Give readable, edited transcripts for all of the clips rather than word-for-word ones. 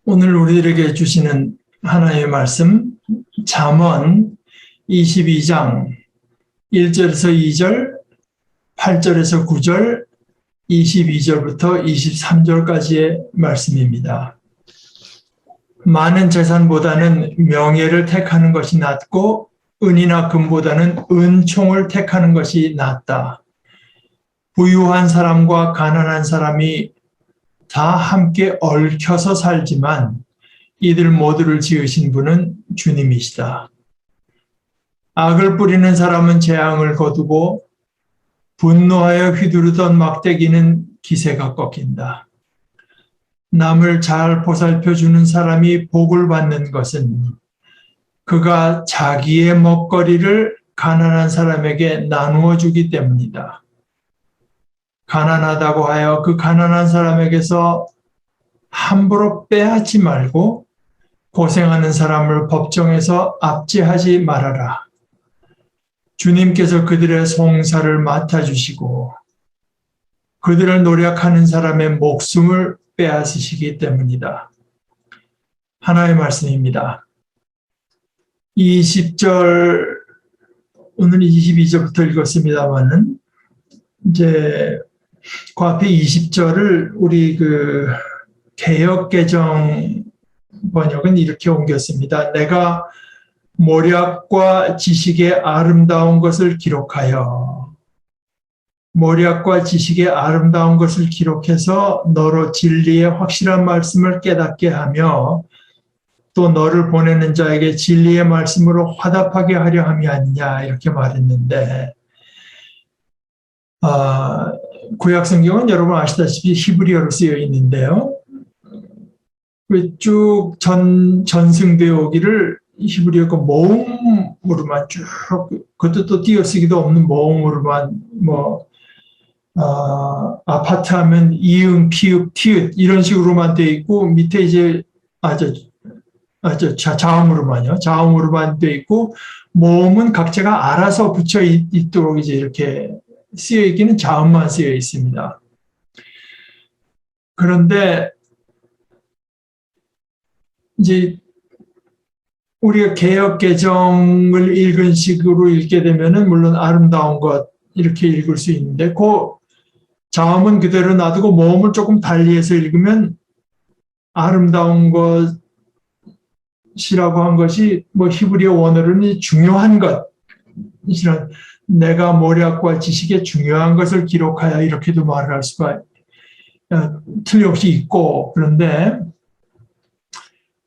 오늘 우리들에게 주시는 하나님의 말씀, 잠언 22장 1절에서 2절, 8절에서 9절, 22절부터 23절까지의 말씀입니다. 많은 재산보다는 명예를 택하는 것이 낫고 은이나 금보다는 은총을 택하는 것이 낫다. 부유한 사람과 가난한 사람이 다 함께 얽혀서 살지만 이들 모두를 지으신 분은 주님이시다. 악을 뿌리는 사람은 재앙을 거두고 분노하여 휘두르던 막대기는 기세가 꺾인다. 남을 잘 보살펴주는 사람이 복을 받는 것은 그가 자기의 먹거리를 가난한 사람에게 나누어 주기 때문이다. 가난하다고 하여 그 가난한 사람에게서 함부로 빼앗지 말고 고생하는 사람을 법정에서 압제하지 말아라. 주님께서 그들의 송사를 맡아주시고 그들을 노력하는 사람의 목숨을 빼앗으시기 때문이다. 하나의 말씀입니다. 20절, 오늘 22절부터 읽었습니다만은 이제 그 앞에 20절을 우리 개역개정 번역은 이렇게 옮겼습니다. 내가 모략과 지식의 아름다운 것을 기록하여, 모략과 지식의 아름다운 것을 기록해서 너로 진리의 확실한 말씀을 깨닫게 하며 또 너를 보내는 자에게 진리의 말씀으로 화답하게 하려 함이 아니냐, 이렇게 말했는데, 구약 성경은 여러분 아시다시피 히브리어로 쓰여 있는데요. 쭉 전승되어 오기를 히브리어 그 모음으로만 쭉, 그것도 또 띄어쓰기도 없는 모음으로만, 아파트 하면 이응, 피읍, 티읕 이런 식으로만 되어 있고, 밑에 이제 자음으로만요. 자음으로만 되어 있고, 모음은 각자가 알아서 붙여 있도록 이제 이렇게 쓰여 있기는 자음만 쓰여 있습니다. 그런데 이제 우리가 개역 개정을 읽은 식으로 읽게 되면은 물론 아름다운 것 이렇게 읽을 수 있는데 그 자음은 그대로 놔두고 모음을 조금 달리해서 읽으면 아름다운 것이라고 한 것이 히브리어 원어로는 중요한 것이란, 내가 모략과 지식의 중요한 것을 기록하여 이렇게도 말을 할 수가 틀림없이 있고, 그런데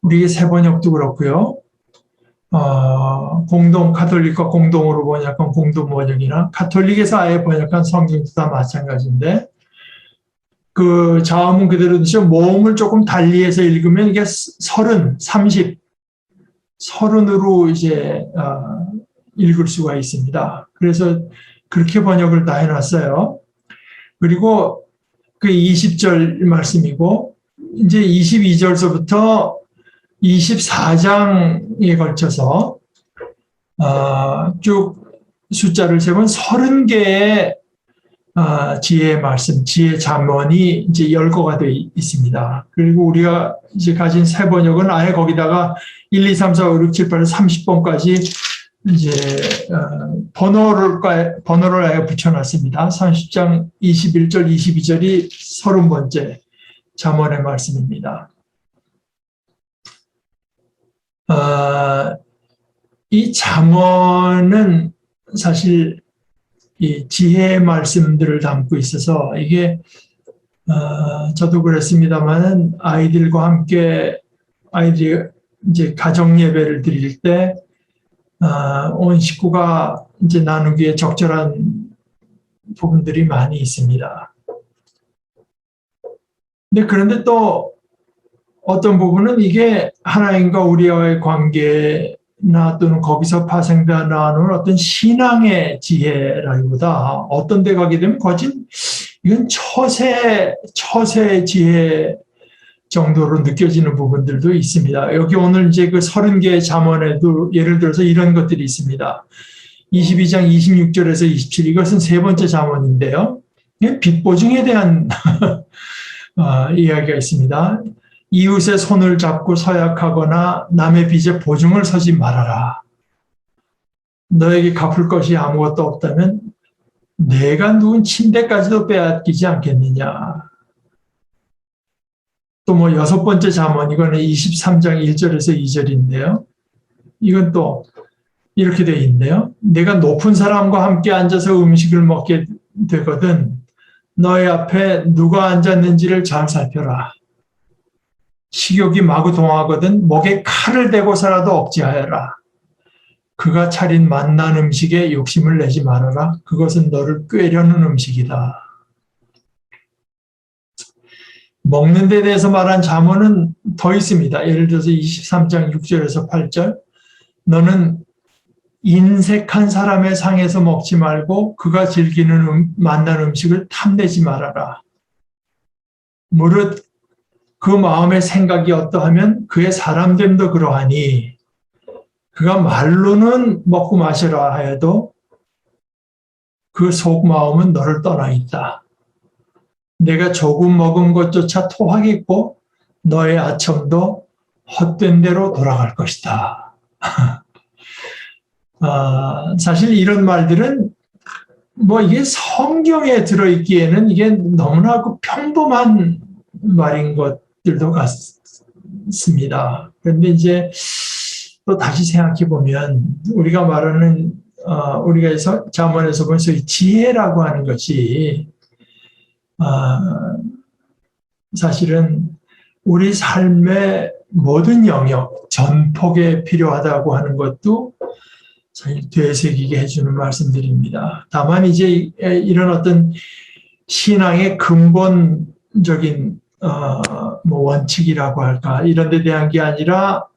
우리 새 번역도 그렇고요. 카톨릭과 공동으로 번역한 공동 번역이나 카톨릭에서 아예 번역한 성경도 다 마찬가지인데, 그 자음은 그대로 듯이 모음을 조금 달리해서 읽으면 이게 30으로 이제 읽을 수가 있습니다. 그래서 그렇게 번역을 다 해놨어요. 그리고 그 20절 말씀이고, 이제 22절서부터 24장에 걸쳐서 쭉 숫자를 세면 30개의 지혜의 말씀, 지혜 잠언이 이제 열거가 되어 있습니다. 그리고 우리가 이제 가진 새 번역은 아예 거기다가 1, 2, 3, 4, 5, 6, 7, 8, 30번까지 이제 번호를 아예 붙여놨습니다. 30장 21절, 22절이 30번째 잠언의 말씀입니다. 이 잠언은 사실 이 지혜의 말씀들을 담고 있어서 이게 저도 그랬습니다만은 아이들과 함께 아이들이 이제 가정 예배를 드릴 때 온 식구가 이제 나누기에 적절한 부분들이 많이 있습니다. 그런데 또 어떤 부분은 이게 하나님과 우리와의 관계나 또는 거기서 파생되어 나오는 어떤 신앙의 지혜라기보다 어떤 데 가게 되면 이건 처세의 지혜 정도로 느껴지는 부분들도 있습니다. 여기 오늘 이제 그 30개의 잠언에도 예를 들어서 이런 것들이 있습니다. 22장 26절에서 27, 이것은 세 번째 잠언인데요. 빚 보증에 대한 이야기가 있습니다. 이웃의 손을 잡고 서약하거나 남의 빚에 보증을 서지 말아라. 너에게 갚을 것이 아무것도 없다면 내가 누군 침대까지도 빼앗기지 않겠느냐. 또 뭐 여섯 번째 잠언, 이거는 23장 1절에서 2절인데요. 이건 또 이렇게 되어 있네요. 내가 높은 사람과 함께 앉아서 음식을 먹게 되거든 너희 앞에 누가 앉았는지를 잘 살펴라. 식욕이 마구 동하거든 목에 칼을 대고서라도 억제하여라. 그가 차린 맛난 음식에 욕심을 내지 말아라. 그것은 너를 꾀려는 음식이다. 먹는 데 대해서 말한 잠언은 더 있습니다. 예를 들어서 23장 6절에서 8절. 너는 인색한 사람의 상에서 먹지 말고 그가 즐기는 맛난 음식을 탐내지 말아라. 무릇 그 마음의 생각이 어떠하면 그의 사람됨도 그러하니 그가 말로는 먹고 마시라 하여도 그 속마음은 너를 떠나 있다. 내가 조금 먹은 것조차 토하겠고 너의 아첨도 헛된 대로 돌아갈 것이다. 사실 이런 말들은 뭐 이게 성경에 들어있기에는 이게 너무나 평범한 말인 것들도 같습니다. 그런데 이제 또 다시 생각해 보면 우리가 말하는 우리가 잠언에서 보면 소위 지혜라고 하는 것이 사실은 우리 삶의 모든 영역, 전폭에 필요하다고 하는 것도 사실 되새기게 해주는 말씀드립니다. 다만 이제 이런 어떤 신앙의 근본적인 뭐 원칙이라고 할까 이런 데 대한 게 아니라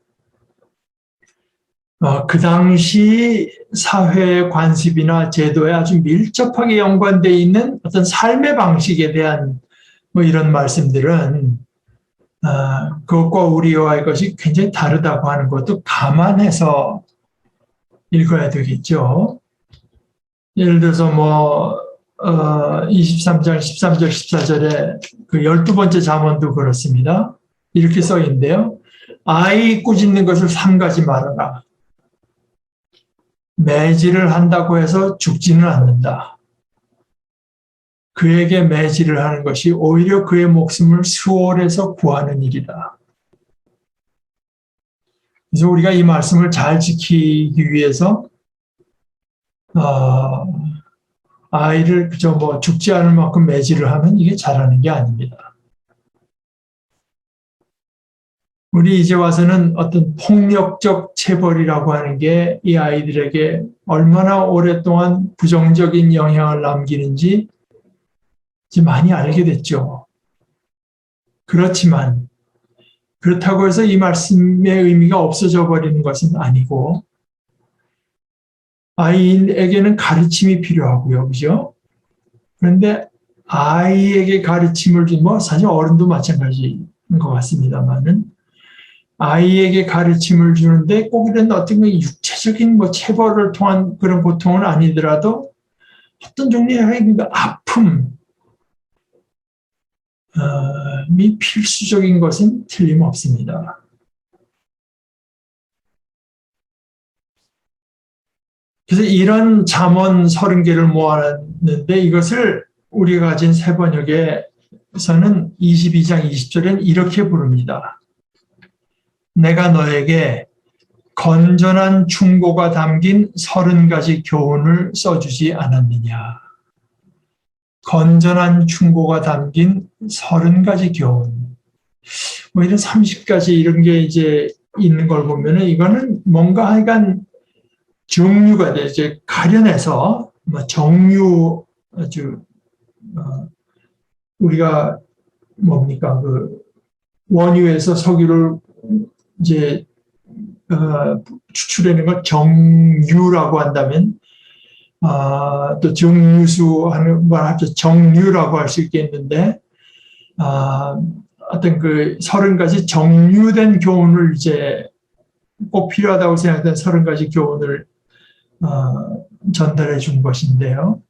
그 당시 사회의 관습이나 제도에 아주 밀접하게 연관되어 있는 어떤 삶의 방식에 대한 뭐 이런 말씀들은 그것과 우리와의 것이 굉장히 다르다고 하는 것도 감안해서 읽어야 되겠죠. 예를 들어서 뭐 23장 13절 14절에 그 12번째 잠언도 그렇습니다. 이렇게 써 있는데요. 아이 꾸짖는 것을 삼가지 말아라. 매질을 한다고 해서 죽지는 않는다. 그에게 매질을 하는 것이 오히려 그의 목숨을 수월해서 구하는 일이다. 그래서 우리가 이 말씀을 잘 지키기 위해서 아이를 그저 뭐 죽지 않을 만큼 매질을 하면 이게 잘하는 게 아닙니다. 우리 이제 와서는 어떤 폭력적 체벌이라고 하는 게 이 아이들에게 얼마나 오랫동안 부정적인 영향을 남기는지 이제 많이 알게 됐죠. 그렇지만 그렇다고 해서 이 말씀의 의미가 없어져 버리는 것은 아니고 아이에게는 가르침이 필요하고요. 그죠? 그런데 아이에게 가르침을 뭐 사실 어른도 마찬가지인 것 같습니다만은 아이에게 가르침을 주는데 꼭 이런 어떤 육체적인 뭐 체벌을 통한 그런 고통은 아니더라도 어떤 종류의 아픔이 필수적인 것은 틀림없습니다. 그래서 이런 잠언 30개를 모아놨는데 이것을 우리가 가진 세번역에서는 22장 20절엔 이렇게 부릅니다. 내가 너에게 건전한 충고가 담긴 30가지 교훈을 써주지 않았느냐. 건전한 충고가 담긴 30가지 교훈. 뭐 이런 30가지 이런 게 이제 있는 걸 보면은 이거는 뭔가 하여간 정류가 돼. 이제 가려내서 뭐 정류 아주 우리가 뭡니까 그 원유에서 석유를 이제 추출하는 걸 정유라고 한다면 또 정유수 하는 말 합쳐 정유라고 할 수 있겠는데 어떤 그 30가지 정유된 교훈을 이제 꼭 필요하다고 생각된 30가지 교훈을 전달해 준 것인데요.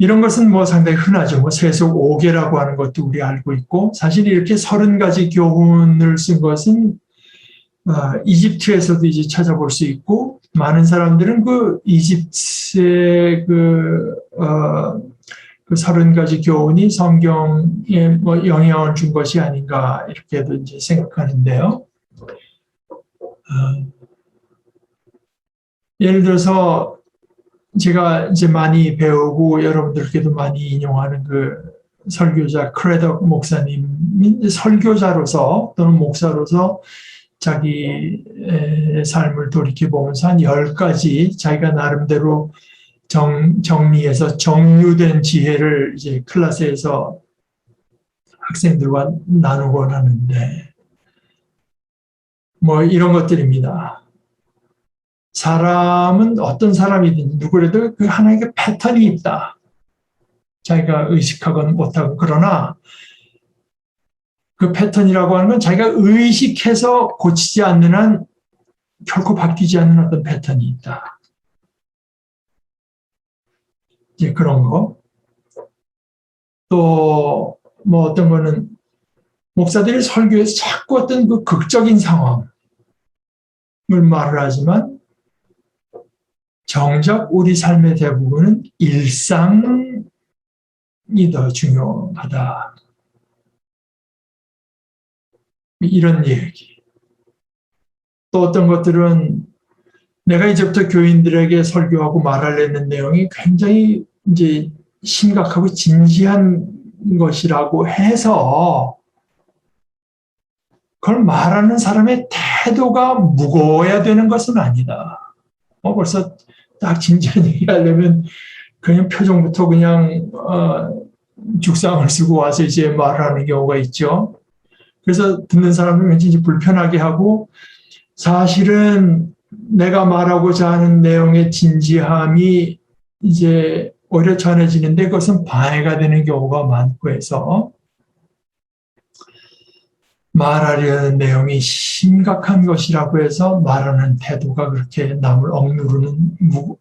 이런 것은 뭐 상당히 흔하죠. 뭐 세속 5계라고 하는 것도 우리 알고 있고, 사실 이렇게 30가지 교훈을 쓴 것은 이집트에서도 이제 찾아볼 수 있고, 많은 사람들은 그 이집트의 그 30가지 교훈이 성경에 뭐 영향을 준 것이 아닌가 이렇게도 이제 생각하는데요. 예를 들어서 제가 이제 많이 배우고 여러분들께도 많이 인용하는 그 설교자 크레덕 목사님이 설교자로서 또는 목사로서 자기 삶을 돌이켜보면서 한 10가지 자기가 나름대로 정리해서 정류된 지혜를 이제 클래스에서 학생들과 나누곤 하는데, 뭐 이런 것들입니다. 사람은 어떤 사람이든 누구라도 그 하나의 패턴이 있다. 자기가 의식하건 못하건. 그러나 그 패턴이라고 하는 건 자기가 의식해서 고치지 않는 한 결코 바뀌지 않는 어떤 패턴이 있다. 이제 그런 거. 또 뭐 어떤 거는 목사들이 설교에서 자꾸 어떤 그 극적인 상황을 말을 하지만 정작 우리 삶의 대부분은 일상이 더 중요하다. 이런 얘기. 또 어떤 것들은 내가 이제부터 교인들에게 설교하고 말하려는 내용이 굉장히 이제 심각하고 진지한 것이라고 해서 그걸 말하는 사람의 태도가 무거워야 되는 것은 아니다. 벌써 딱 진지한 얘기하려면 그냥 표정부터 그냥 죽상을 쓰고 와서 이제 말하는 경우가 있죠. 그래서 듣는 사람은 왠지 이제 불편하게 하고, 사실은 내가 말하고자 하는 내용의 진지함이 이제 오히려 전해지는데 그것은 방해가 되는 경우가 많고 해서 말하려는 내용이 심각한 것이라고 해서 말하는 태도가 그렇게 남을 억누르는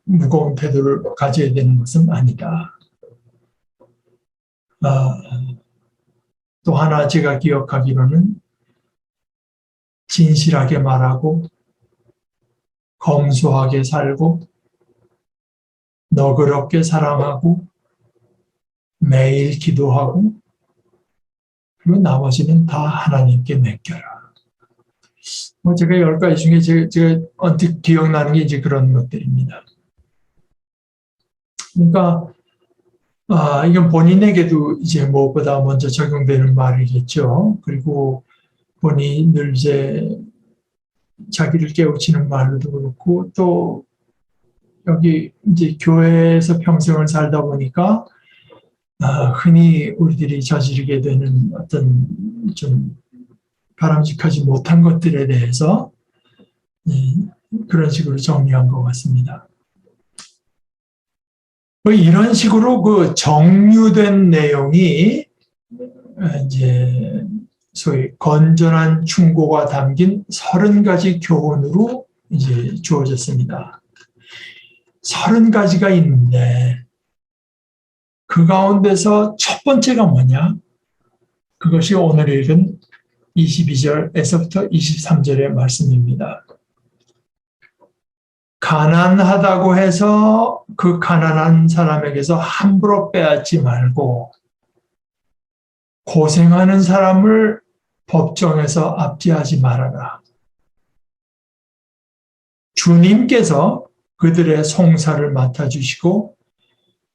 무거운 태도를 가져야 되는 것은 아니다. 또 하나 제가 기억하기로는 진실하게 말하고 검소하게 살고 너그럽게 사랑하고 매일 기도하고 그리고 나머지는 다 하나님께 맡겨라. 뭐 제가 10가지 중에 제가 언뜻 기억나는 게 이제 그런 것들입니다. 그러니까 이건 본인에게도 이제 무엇보다 먼저 적용되는 말이겠죠. 그리고 본인이 늘 이제 자기를 깨우치는 말도 그렇고, 또 여기 이제 교회에서 평생을 살다 보니까 흔히 우리들이 저지르게 되는 어떤 좀 바람직하지 못한 것들에 대해서 그런 식으로 정리한 것 같습니다. 이런 식으로 그 정류된 내용이 이제 소위 건전한 충고가 담긴 30가지 교훈으로 이제 주어졌습니다. 30가지가 있는데 그 가운데서 첫 번째가 뭐냐? 그것이 오늘 읽은 22절에서부터 23절의 말씀입니다. 가난하다고 해서 그 가난한 사람에게서 함부로 빼앗지 말고 고생하는 사람을 법정에서 압제하지 말아라. 주님께서 그들의 송사를 맡아주시고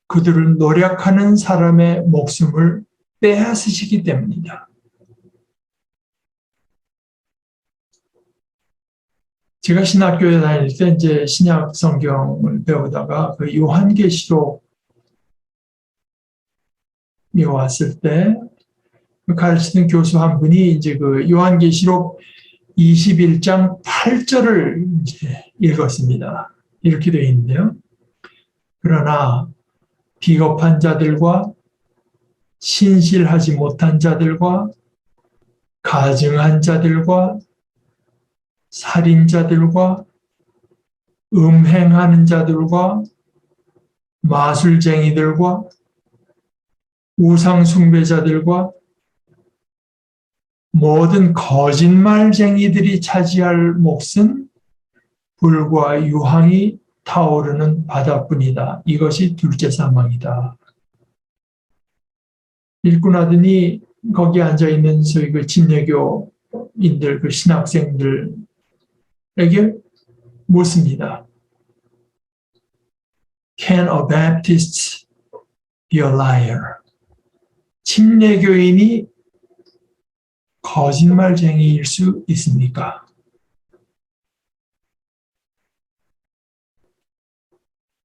그들을 노력하는 사람의 목숨을 빼앗으시기 때문이다. 제가 신학교에 다닐 때 이제 신약 성경을 배우다가 그 요한계시록에 왔을 때 가르치는 교수 한 분이 이제 그 요한계시록 21장 8절을 이제 읽었습니다. 이렇게 되어 있는데요. 그러나 비겁한 자들과 신실하지 못한 자들과 가증한 자들과 살인자들과 음행하는 자들과 마술쟁이들과 우상 숭배자들과 모든 거짓말쟁이들이 차지할 몫은 불과 유황이 타오르는 바다뿐이다. 이것이 둘째 사망이다. 읽고 나더니 거기 앉아있는 소위 그 진례교인들, 그 신학생들에게 묻습니다. Can a Baptist be a liar? 침례교인이 거짓말쟁이일 수 있습니까?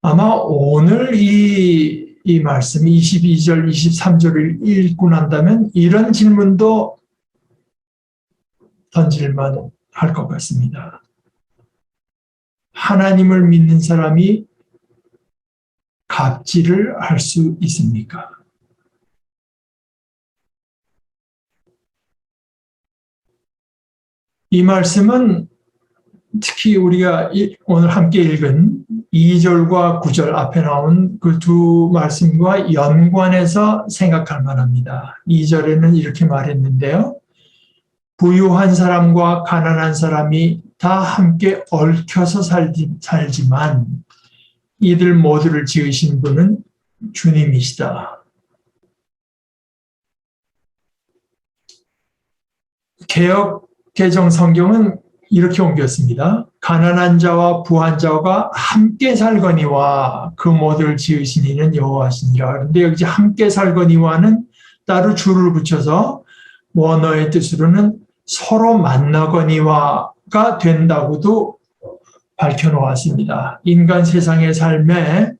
아마 오늘 이 말씀 22절, 23절을 읽고 난다면 이런 질문도 던질만 할 것 같습니다. 하나님을 믿는 사람이 갑질을 할 수 있습니까? 이 말씀은 특히 우리가 오늘 함께 읽은 2절과 9절 앞에 나온 그 두 말씀과 연관해서 생각할 만합니다. 2절에는 이렇게 말했는데요. 부유한 사람과 가난한 사람이 다 함께 얽혀서 살지만 이들 모두를 지으신 분은 주님이시다. 개역 개정 성경은 이렇게 옮겼습니다. 가난한 자와 부한 자가 함께 살거니와 그 모두를 지으신 이는 여호와시니라. 그런데 여기 함께 살거니와는 따로 줄을 붙여서 원어의 뜻으로는 서로 만나거니와가 된다고도 밝혀놓았습니다. 인간 세상의 삶에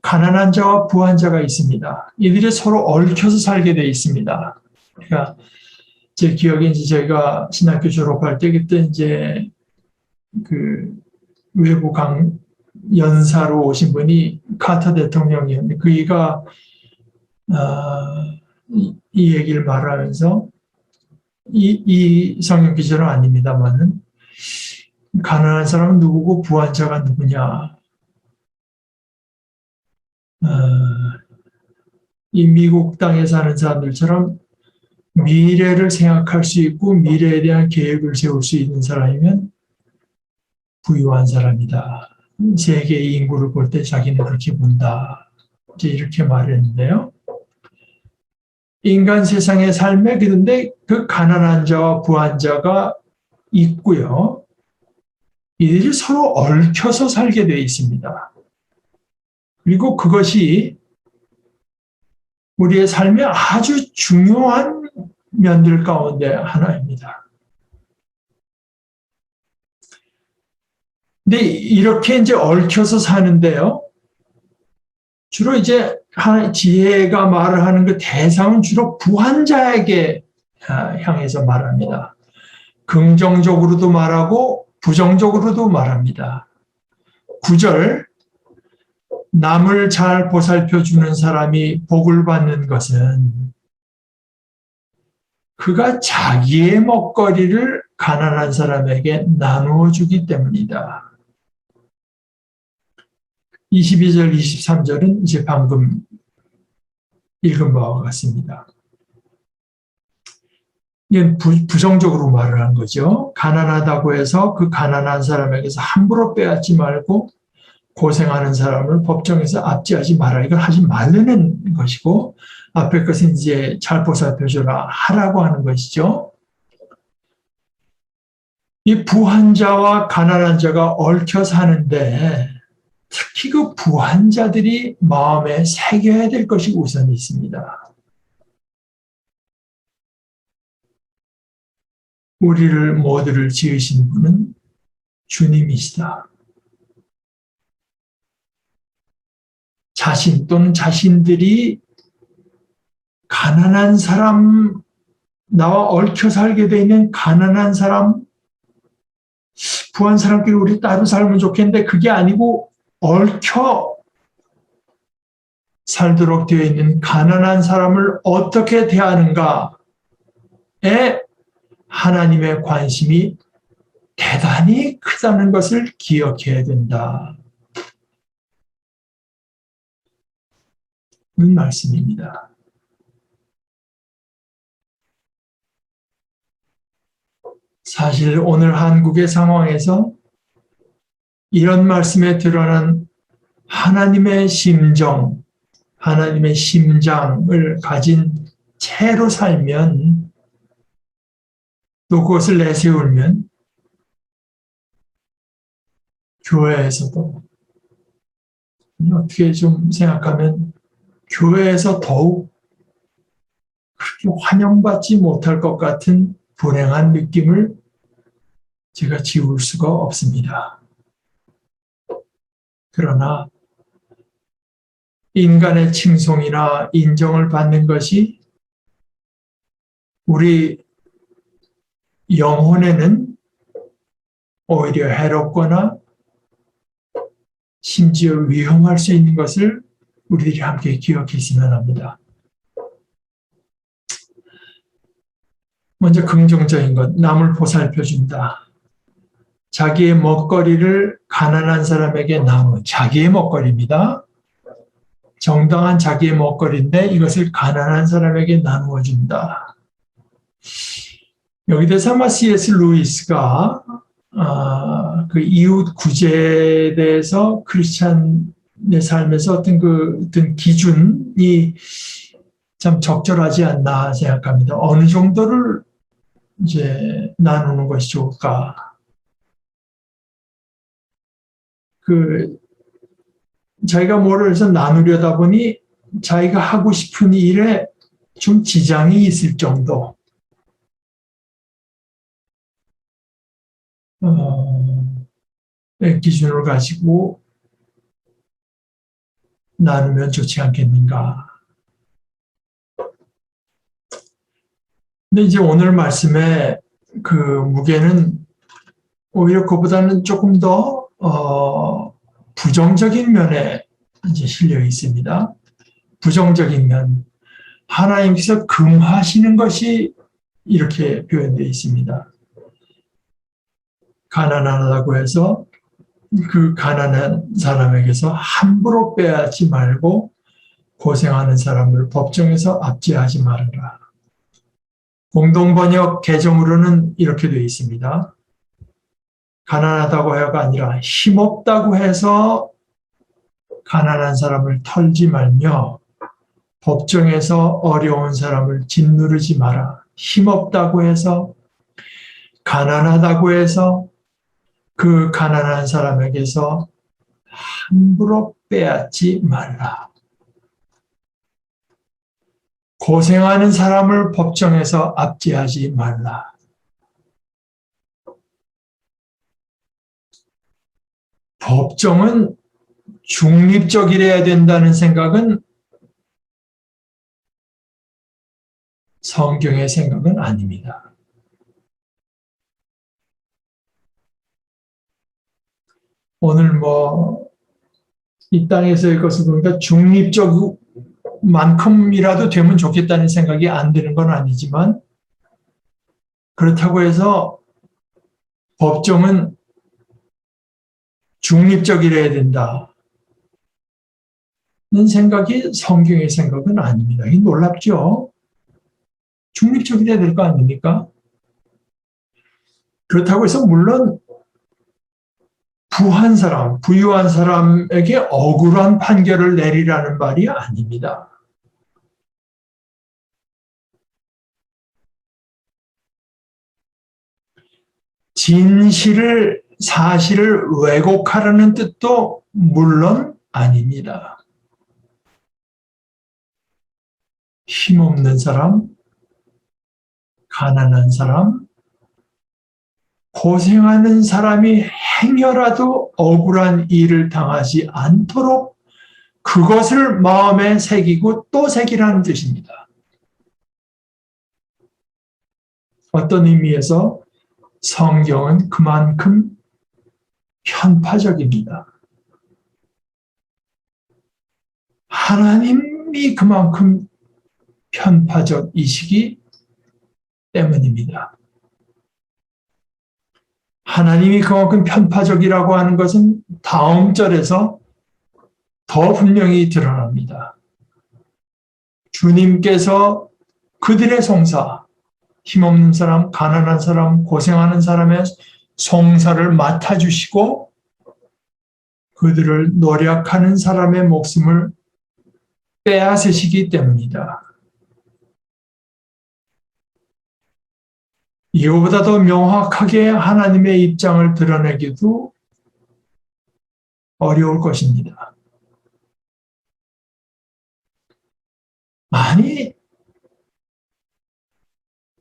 가난한 자와 부한 자가 있습니다. 이들이 서로 얽혀서 살게 되어 있습니다. 그러니까 제 기억에 이제 저희가 신학교 졸업할 때 그때 이제 그 외부 연사로 오신 분이 카터 대통령이었는데 그이가 이 얘기를 말하면서 이 성경 기절은 아닙니다만은 가난한 사람은 누구고 부한 자가 누구냐. 이 미국 땅에 사는 사람들처럼 미래를 생각할 수 있고 미래에 대한 계획을 세울 수 있는 사람이면 부유한 사람이다. 세계의 인구를 볼 때 자기는 그렇게 본다. 이제 이렇게 말했는데요. 인간 세상의 삶에 그런데 그 가난한 자와 부한 자가 있고요. 이들이 서로 얽혀서 살게 되어 있습니다. 그리고 그것이 우리의 삶에 아주 중요한 면들 가운데 하나입니다. 근데 이렇게 이제 얽혀서 사는데요. 주로 이제 지혜가 말을 하는 그 대상은 주로 부한자에게 향해서 말합니다. 긍정적으로도 말하고 부정적으로도 말합니다. 9절 남을 잘 보살펴 주는 사람이 복을 받는 것은 그가 자기의 먹거리를 가난한 사람에게 나누어 주기 때문이다. 22절, 23절은 이제 방금 읽은 바와 같습니다. 이건 부정적으로 말을 한 거죠. 가난하다고 해서 그 가난한 사람에게서 함부로 빼앗지 말고 고생하는 사람을 법정에서 압제하지 마라. 이걸 하지 말라는 것이고 앞에 것은 이제 잘 보살펴줘라 하라고 하는 것이죠. 이 부한 자와 가난한 자가 얽혀 사는데 특히 그 부한 자들이 마음에 새겨야 될 것이 우선 있습니다. 우리를 모두를 지으신 분은 주님이시다. 자신 또는 자신들이 가난한 사람, 나와 얽혀 살게 되는 가난한 사람, 부한 사람끼리 우리 따로 살면 좋겠는데 그게 아니고 얽혀 살도록 되어 있는 가난한 사람을 어떻게 대하는가에 하나님의 관심이 대단히 크다는 것을 기억해야 된다. 는 말씀입니다. 사실 오늘 한국의 상황에서 이런 말씀에 드러난 하나님의 심정, 하나님의 심장을 가진 채로 살면 또 그것을 내세우면 교회에서도 어떻게 좀 생각하면 교회에서 더욱 그렇게 환영받지 못할 것 같은 불행한 느낌을 제가 지울 수가 없습니다. 그러나 인간의 칭송이나 인정을 받는 것이 우리 영혼에는 오히려 해롭거나 심지어 위험할 수 있는 것을 우리들이 함께 기억했으면 합니다. 먼저 긍정적인 것, 남을 보살펴준다. 자기의 먹거리를 가난한 사람에게 나누어, 자기의 먹거리입니다. 정당한 자기의 먹거리인데 이것을 가난한 사람에게 나누어 준다. 여기 대해서 아마 C.S. 루이스가 그 이웃 구제에 대해서 크리스찬의 삶에서 어떤 기준이 참 적절하지 않나 생각합니다. 어느 정도를 이제 나누는 것이 좋을까? 자기가 뭐를 해서 나누려다 보니 자기가 하고 싶은 일에 좀 지장이 있을 정도. 기준을 가지고 나누면 좋지 않겠는가. 근데 이제 오늘 말씀의 그 무게는 오히려 그보다는 조금 더 부정적인 면에 이제 실려 있습니다. 부정적인 면. 하나님께서 금하시는 것이 이렇게 표현되어 있습니다. 가난하다고 해서 그 가난한 사람에게서 함부로 빼앗지 말고 고생하는 사람을 법정에서 압제하지 말아라. 공동번역 개정으로는 이렇게 되어 있습니다. 가난하다고 해가 아니라 힘없다고 해서 가난한 사람을 털지 말며 법정에서 어려운 사람을 짓누르지 마라. 힘없다고 해서 가난하다고 해서 그 가난한 사람에게서 함부로 빼앗지 말라. 고생하는 사람을 법정에서 압제하지 말라. 법정은 중립적이어야 된다는 생각은 성경의 생각은 아닙니다. 오늘 이 땅에서의 것을 보니까 중립적만큼이라도 되면 좋겠다는 생각이 안 드는 건 아니지만 그렇다고 해서 법정은 중립적이어야 된다는 생각이 성경의 생각은 아닙니다. 이게 놀랍죠? 중립적이어야 될 거 아닙니까? 그렇다고 해서 물론 부유한 사람에게 억울한 판결을 내리라는 말이 아닙니다. 사실을 왜곡하라는 뜻도 물론 아닙니다. 힘없는 사람, 가난한 사람, 고생하는 사람이 행여라도 억울한 일을 당하지 않도록 그것을 마음에 새기고 또 새기라는 뜻입니다. 어떤 의미에서 성경은 그만큼 편파적입니다. 하나님이 그만큼 편파적이시기 때문입니다. 하나님이 그만큼 편파적이라고 하는 것은 다음 절에서 더 분명히 드러납니다. 주님께서 그들의 송사, 힘없는 사람, 가난한 사람, 고생하는 사람의 송사를 맡아주시고 그들을 노력하는 사람의 목숨을 빼앗으시기 때문이다. 이거보다 더 명확하게 하나님의 입장을 드러내기도 어려울 것입니다. 아니,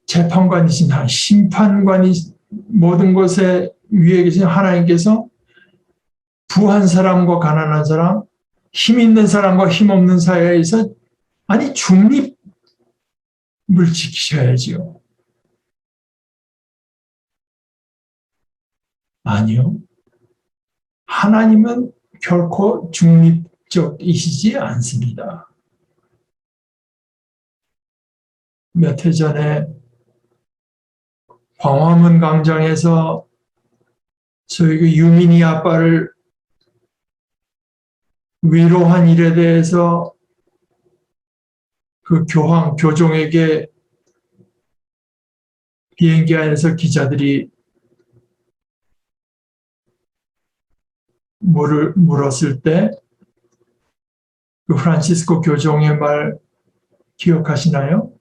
재판관이신 하나님, 심판관이 모든 것에 위에 계신 하나님께서 부한 사람과 가난한 사람, 힘 있는 사람과 힘 없는 사이에서 아니 중립을 지키셔야지요. 아니요. 하나님은 결코 중립적이시지 않습니다. 몇 해 전에 광화문 광장에서 소위 그 유민이 아빠를 위로한 일에 대해서 그 교종에게 비행기 안에서 기자들이 물었을 때 그 프란시스코 교종의 말 기억하시나요?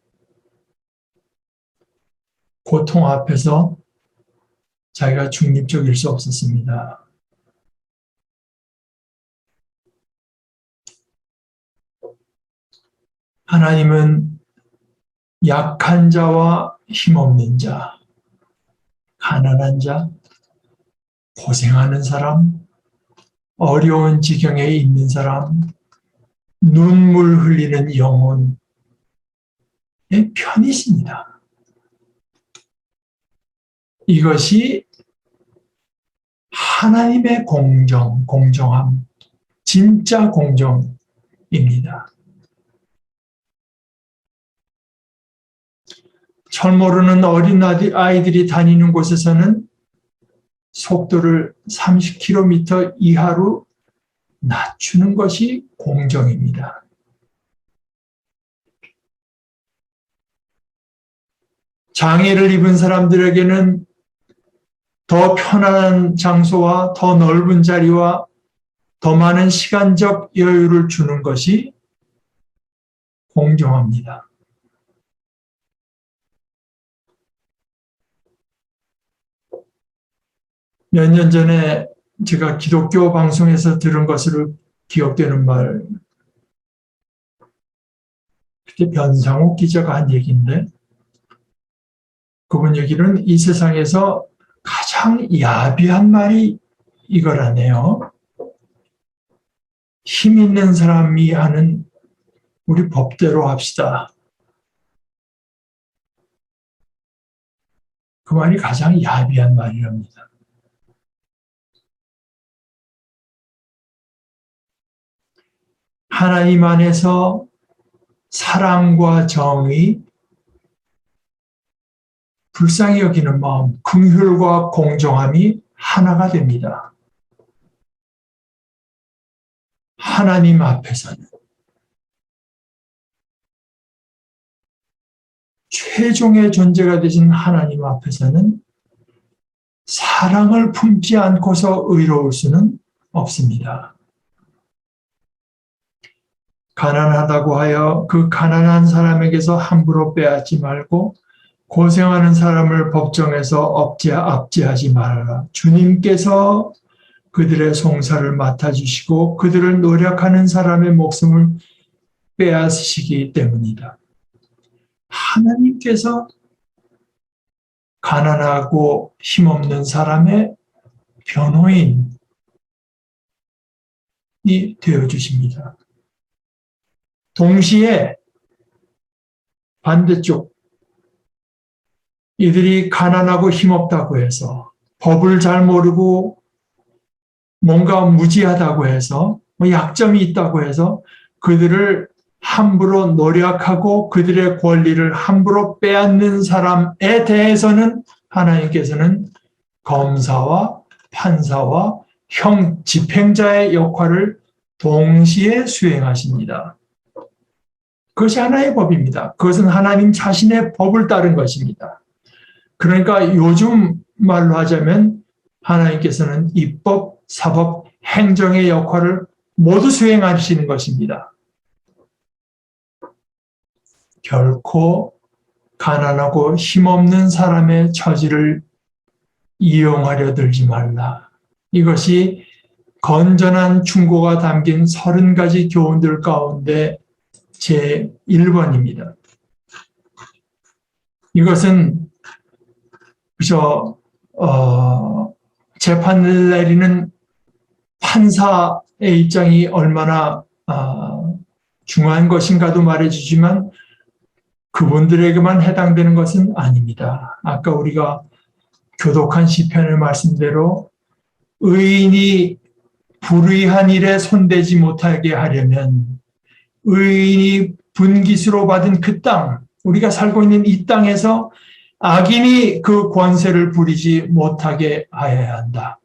고통 앞에서 자기가 중립적일 수 없었습니다. 하나님은 약한 자와 힘없는 자, 가난한 자, 고생하는 사람, 어려운 지경에 있는 사람, 눈물 흘리는 영혼의 편이십니다. 이것이 하나님의 공정함, 진짜 공정입니다. 철 모르는 어린 아이들이 다니는 곳에서는 속도를 30km 이하로 낮추는 것이 공정입니다. 장애를 입은 사람들에게는 더 편안한 장소와 더 넓은 자리와 더 많은 시간적 여유를 주는 것이 공정합니다. 몇 년 전에 제가 기독교 방송에서 들은 것으로 기억되는 말, 그때 변상욱 기자가 한 얘기인데 그분 얘기는 이 세상에서 가장 야비한 말이 이거라네요. 힘 있는 사람이 하는 우리 법대로 합시다. 그 말이 가장 야비한 말이랍니다. 하나님 안에서 사랑과 정의, 불쌍히 여기는 마음, 긍휼과 공정함이 하나가 됩니다. 하나님 앞에서는 최종의 존재가 되신 하나님 앞에서는 사랑을 품지 않고서 의로울 수는 없습니다. 가난하다고 하여 그 가난한 사람에게서 함부로 빼앗지 말고 고생하는 사람을 법정에서 압제하지 말아라. 주님께서 그들의 송사를 맡아주시고 그들을 노력하는 사람의 목숨을 빼앗으시기 때문이다. 하나님께서 가난하고 힘없는 사람의 변호인이 되어주십니다. 동시에 반대쪽, 이들이 가난하고 힘없다고 해서 법을 잘 모르고 뭔가 무지하다고 해서 약점이 있다고 해서 그들을 함부로 노력하고 그들의 권리를 함부로 빼앗는 사람에 대해서는 하나님께서는 검사와 판사와 집행자의 역할을 동시에 수행하십니다. 그것이 하나의 법입니다. 그것은 하나님 자신의 법을 따른 것입니다. 그러니까 요즘 말로 하자면 하나님께서는 입법, 사법, 행정의 역할을 모두 수행하시는 것입니다. 결코 가난하고 힘없는 사람의 처지를 이용하려 들지 말라. 이것이 건전한 충고가 담긴 30가지 교훈들 가운데 제1번입니다. 이것은 재판을 내리는 판사의 입장이 얼마나 중요한 것인가도 말해주지만 그분들에게만 해당되는 것은 아닙니다. 아까 우리가 교독한 시편의 말씀대로 의인이 불의한 일에 손대지 못하게 하려면 의인이 분깃으로 받은 그 땅, 우리가 살고 있는 이 땅에서 악인이 그 권세를 부리지 못하게 하여야 한다.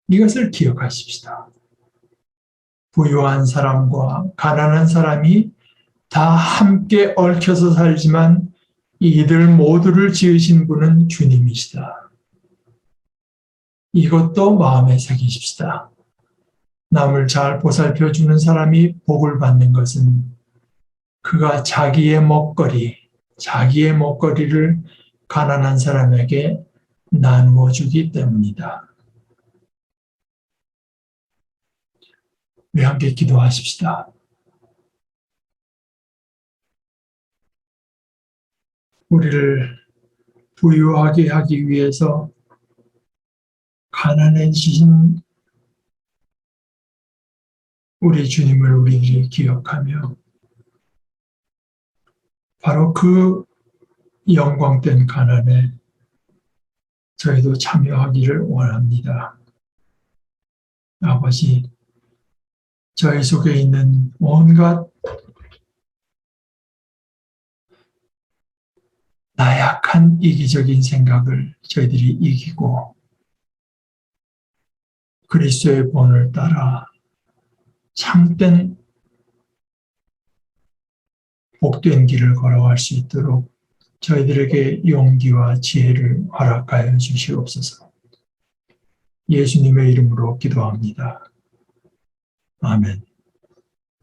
이것을 기억하십시다. 부유한 사람과 가난한 사람이 다 함께 얽혀서 살지만 이들 모두를 지으신 분은 주님이시다. 이것도 마음에 새기십시다. 남을 잘 보살펴주는 사람이 복을 받는 것은 그가 자기의 먹거리를 가난한 사람에게 나누어 주기 때문이다. 우리 함께 기도하십시다. 우리를 부유하게 하기 위해서 가난해지신 우리 주님을 우리들이 기억하며 바로 그 영광된 가난에 저희도 참여하기를 원합니다. 아버지, 저희 속에 있는 온갖 나약한 이기적인 생각을 저희들이 이기고 그리스도의 본을 따라 참된 복된 길을 걸어갈 수 있도록 저희들에게 용기와 지혜를 허락하여 주시옵소서. 예수님의 이름으로 기도합니다. 아멘.